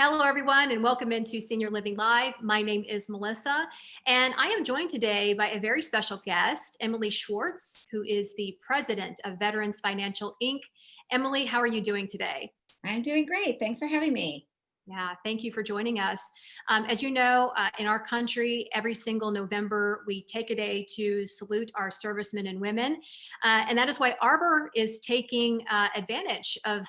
Hello, everyone, and welcome into Senior Living Live. My name is Melissa, and I am joined today by a very special guest, Emily Schwarz, who is the president of Veterans Financial Inc. Emily, how are you doing today? I'm doing great. Thanks for having me. Yeah, thank you for joining us. As you know, in our country, every single November, we take a day to salute our servicemen and women. And that is why Arbor is taking advantage of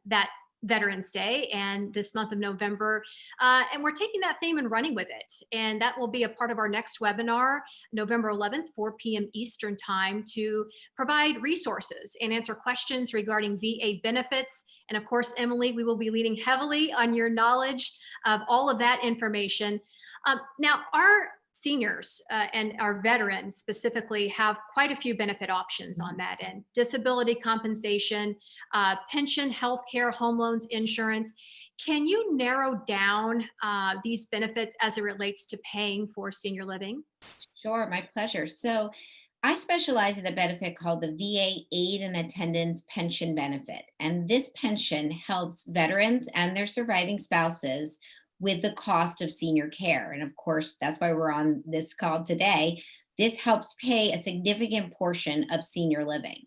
that Veterans Day and this month of November. And we're taking that theme and running with it. And that will be a part of our next webinar, November 11th, 4 p.m. Eastern Time, to provide resources and answer questions regarding VA benefits. And of course, Emily, we will be leaning heavily on your knowledge of all of that information. Now, our seniors and our veterans specifically have quite a few benefit options on that end: disability compensation, pension, healthcare, home loans, insurance. Can you narrow down these benefits as it relates to paying for senior living? Sure, my pleasure. So, I specialize in a benefit called the VA Aid and Attendance Pension Benefit. And this pension helps veterans and their surviving spouses with the cost of senior care. And of course, that's why we're on this call today. This helps pay a significant portion of senior living.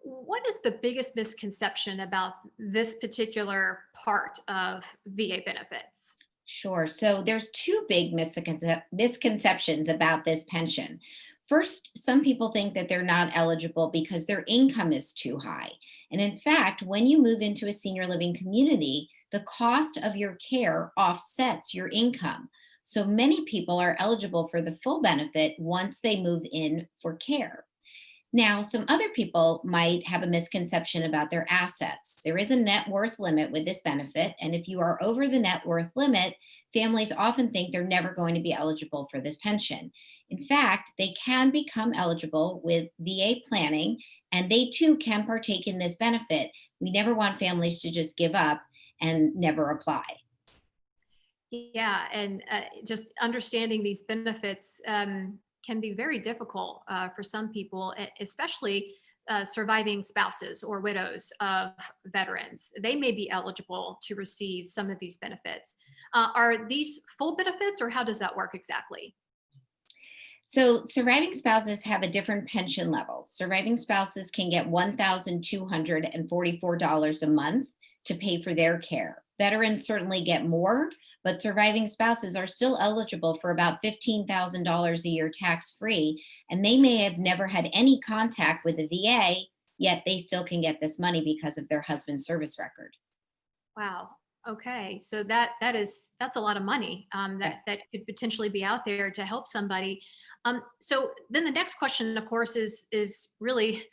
What is the biggest misconception about this particular part of VA benefits? Sure. So there's two big misconceptions about this pension. First, some people think that they're not eligible because their income is too high. And in fact, when you move into a senior living community, the cost of your care offsets your income. So many people are eligible for the full benefit once they move in for care. Now, some other people might have a misconception about their assets. There is a net worth limit with this benefit, and if you are over the net worth limit, families often think they're never going to be eligible for this pension. In fact, they can become eligible with VA planning, and they too can partake in this benefit. We never want families to just give up and never apply. Yeah, and just understanding these benefits can be very difficult for some people, especially surviving spouses or widows of veterans. They may be eligible to receive some of these benefits. Are these full benefits, or how does that work exactly? So, surviving spouses have a different pension level. Surviving spouses can get $1,244 a month to pay for their care. Veterans certainly get more, but surviving spouses are still eligible for about $15,000 a year tax free, and they may have never had any contact with the VA, yet they still can get this money because of their husband's service record. Wow. Okay, so that's a lot of money that could potentially be out there to help somebody. So then the next question, of course, is really,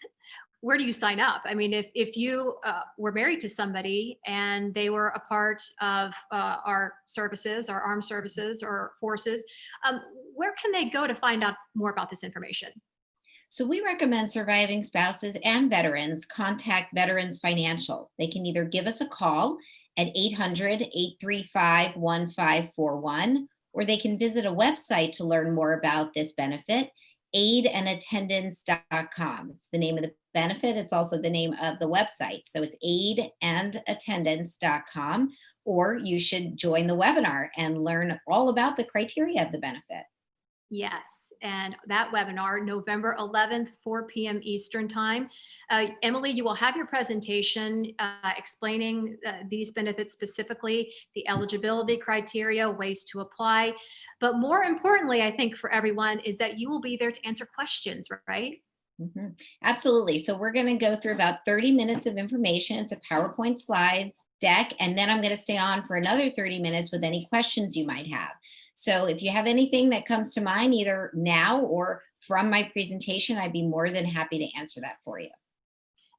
where do you sign up? I mean, if you were married to somebody and they were a part of our services, our armed services or forces, um, where can they go to find out more about this information? So we recommend surviving spouses and veterans contact Veterans Financial. They can either give us a call at 800-835-1541, or they can visit a website to learn more about this benefit, aidandattendance.com. It's the name of the benefit. It's also the name of the website. So it's aidandattendance.com, or you should join the webinar and learn all about the criteria of the benefit. Yes, and that webinar, November 11th, 4 p.m. Eastern Time. Emily, you will have your presentation explaining these benefits specifically, the eligibility criteria, ways to apply. But more importantly, I think for everyone, is that you will be there to answer questions, right? Absolutely. So we're going to go through about 30 minutes of information. It's a PowerPoint slide deck, and then I'm going to stay on for another 30 minutes with any questions you might have. So if you have anything that comes to mind, either now or from my presentation, I'd be more than happy to answer that for you.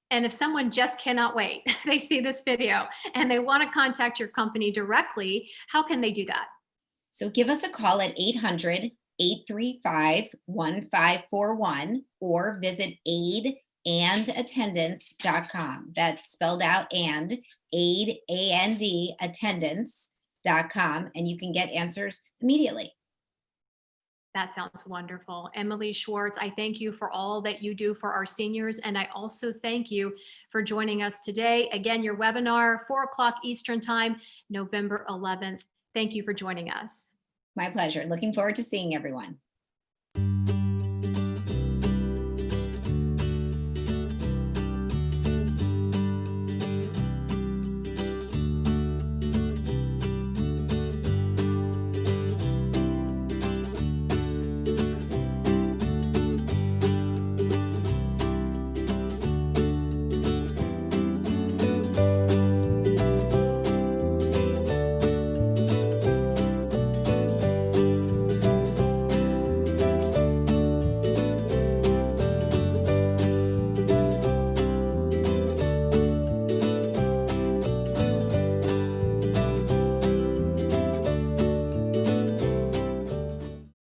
And if someone just cannot wait, they see this video and they want to contact your company directly, how can they do that? So give us a call at 800-835-1541, or visit aidandattendance.com. That's spelled out aid, A-N-D, attendance.com, and you can get answers immediately. That sounds wonderful. Emily Schwarz, I thank you for all that you do for our seniors. And I also thank you for joining us today. Again, your webinar, 4 o'clock Eastern Time, November 11th. Thank you for joining us. My pleasure. Looking forward to seeing everyone.